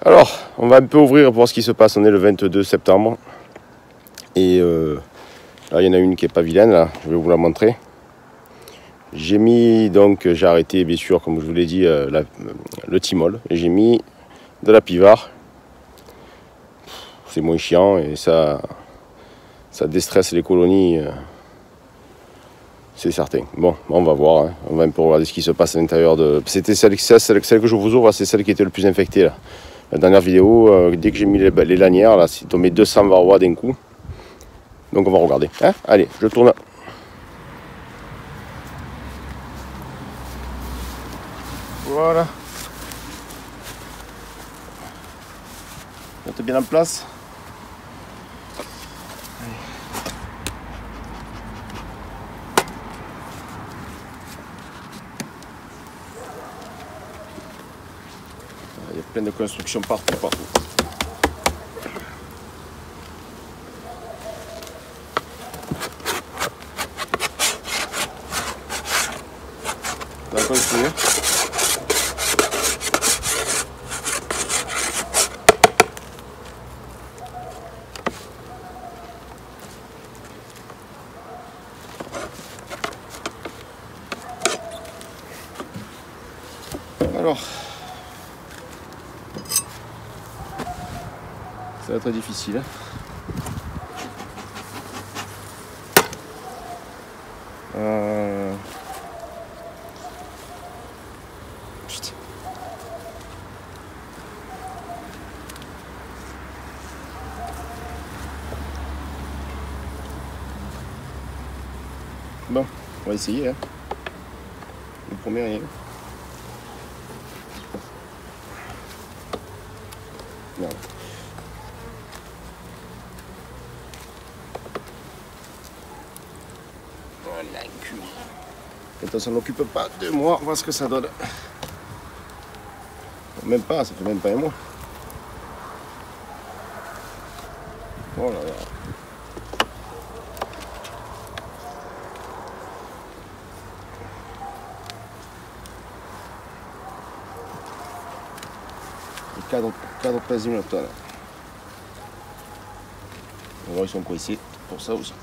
Alors, on va un peu ouvrir pour voir ce qui se passe. On est le 22 septembre. Et là, il y en a une qui est pas vilaine, là. Je vais vous la montrer. J'ai mis, donc, j'ai arrêté, bien sûr, comme je vous l'ai dit, le thymol. Et j'ai mis de la pivard. C'est moins chiant et ça déstresse les colonies. C'est certain. Bon, on va voir. Hein. On va un peu regarder ce qui se passe à l'intérieur de... C'était celle que je vous ouvre, c'est celle qui était le plus infectée, là. La dernière vidéo, dès que j'ai mis les lanières, là, c'est tombé 200 varrois d'un coup. Donc on va regarder. Hein, allez, je tourne. Voilà. Mettez bien en place. Il y a plein de constructions partout. On va continuer. Alors, ça va être difficile. Putain. Bon, on va essayer. Hein. Le premier rien. Non. Voilà, cul. Quand on s'en occupe pas 2 mois, on voit ce que ça donne. Même pas, ça fait même pas 1 mois. Oh là là. Le cadre pèse 1 tonne. On va voir, ils sont coincés pour ça aussi.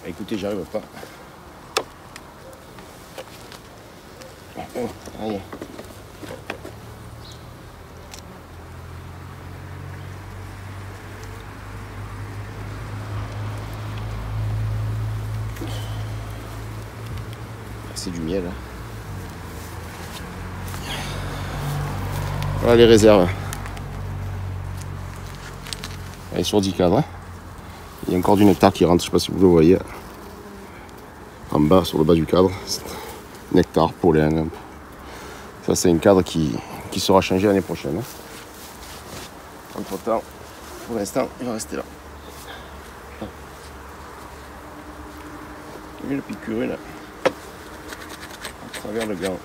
Écoutez, j'arrive pas. Oh, allez. C'est du miel. Voilà les réserves. Elle est sur 10 cadres. Hein. Il y a encore du nectar qui rentre, je ne sais pas si vous le voyez. En bas, sur le bas du cadre. Nectar, pollen. Ça, c'est un cadre qui sera changé l'année prochaine. Hein. Entre temps, pour l'instant, il va rester là. Il y a une piqûre là. À travers le gant.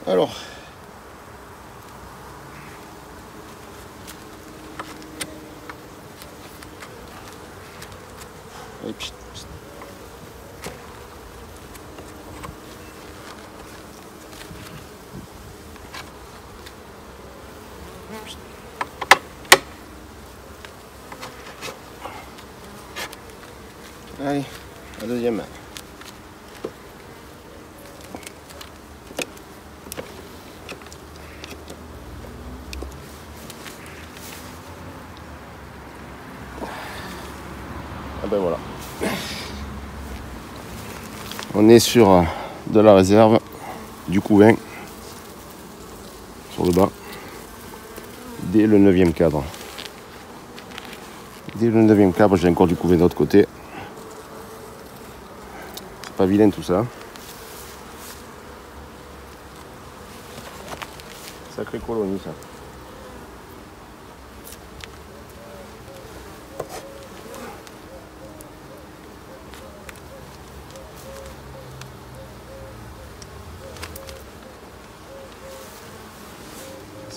Alors, et puis, allez, la deuxième main. Ah ben voilà. On est sur de la réserve, du couvain, sur le bas, dès le 9e cadre. Dès le 9e cadre, j'ai encore du couvain de l'autre côté. C'est pas vilain tout ça. Sacrée colonie ça.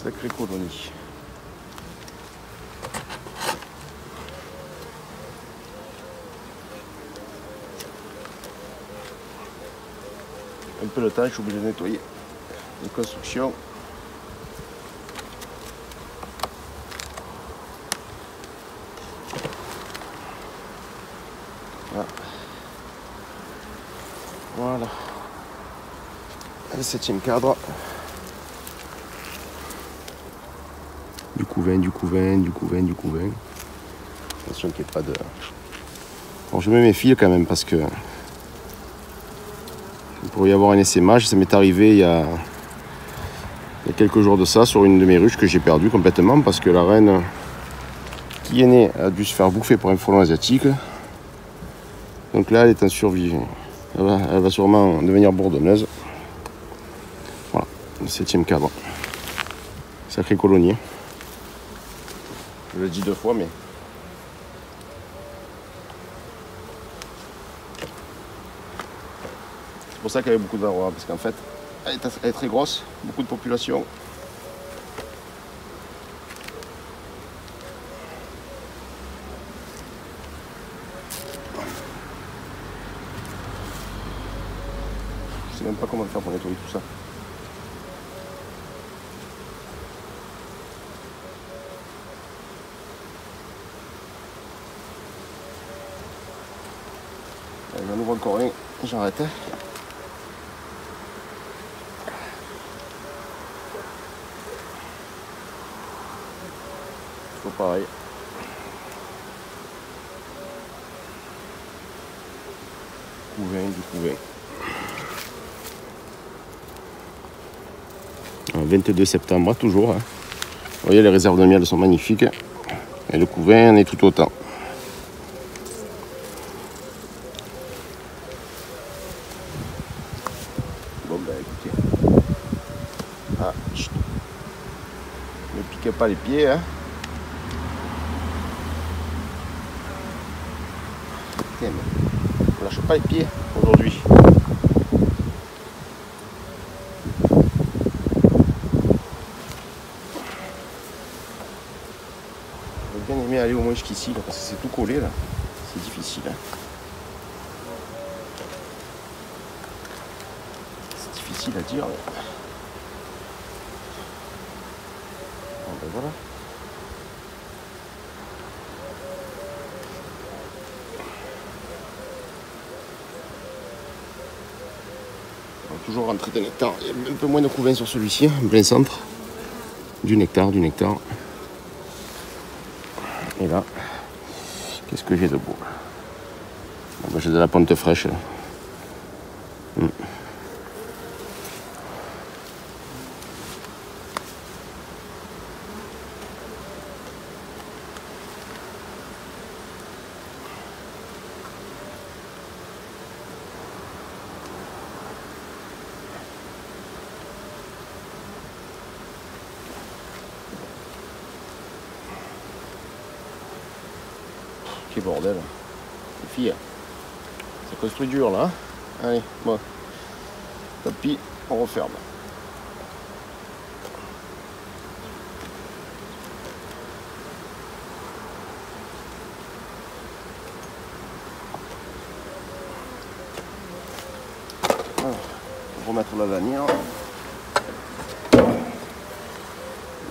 Sacrée colonie. Un peu de temps, je suis obligé de nettoyer les constructions. Voilà. Le 7e cadre. Du couvain. Attention qu'il n'y ait pas de... Bon, je mets mes fils quand même parce que il pourrait y avoir un essaimage. Ça m'est arrivé il y a quelques jours de ça sur une de mes ruches que j'ai perdue complètement parce que la reine qui est née a dû se faire bouffer par un frelon asiatique. Donc là, elle est en survie. Elle va sûrement devenir bourdonneuse. Voilà, le 7e cadre. Sacré colonie. Je l'ai dit 2 fois, mais... C'est pour ça qu'il y avait beaucoup de varroa, parce qu'en fait, elle est très grosse, beaucoup de population. Je sais même pas comment faire pour nettoyer tout ça. J'en ouvre encore un, j'arrête. Toujours pareil. Du couvain. 22 septembre, toujours. Hein. Vous voyez, les réserves de miel sont magnifiques. Et le couvain en est tout autant. Bon, ben écoutez. Ah, chut. Ne piquez pas les pieds. Hein. Putain, mais on lâche pas les pieds aujourd'hui. J'aurais bien aimé aller au moins jusqu'ici, parce que c'est tout collé là. C'est difficile. Hein. C'est difficile à dire. Mais... Bon, ben voilà. On va toujours rentrer de nectar. Il y a un peu moins de couvain sur celui-ci, en plein centre. Du nectar. Et là, qu'est-ce que j'ai de beau? Bon, ben, j'ai de la pente fraîche. Quel bordel. Les filles, ça construit dur là. Hein. Allez, bon. Tapis, on referme. Alors, on va remettre la lanière.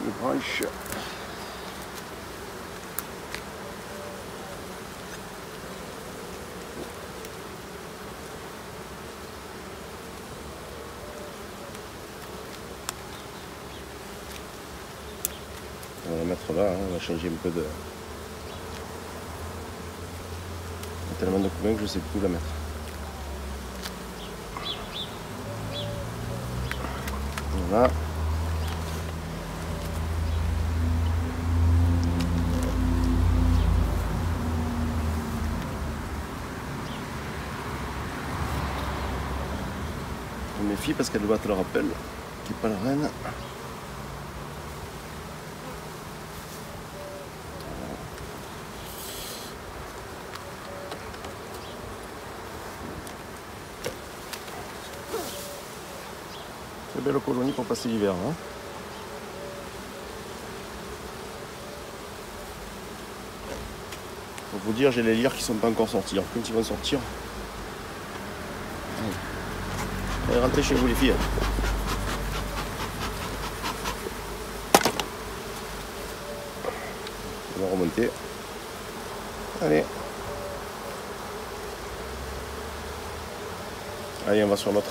Les branches. On va la mettre là, hein. On va changer un peu de... Il y a tellement de couvain que je ne sais plus où la mettre. Voilà. Je me méfie parce qu'elle doit te le rappel, qui n'est pas la reine. Très belle colonie pour passer l'hiver. Hein. Pour vous dire, j'ai les lyres qui sont pas encore sortis. Quand ils vont sortir, allez, rentrez chez vous les filles. On va remonter. Allez. Allez, on va sur l'autre.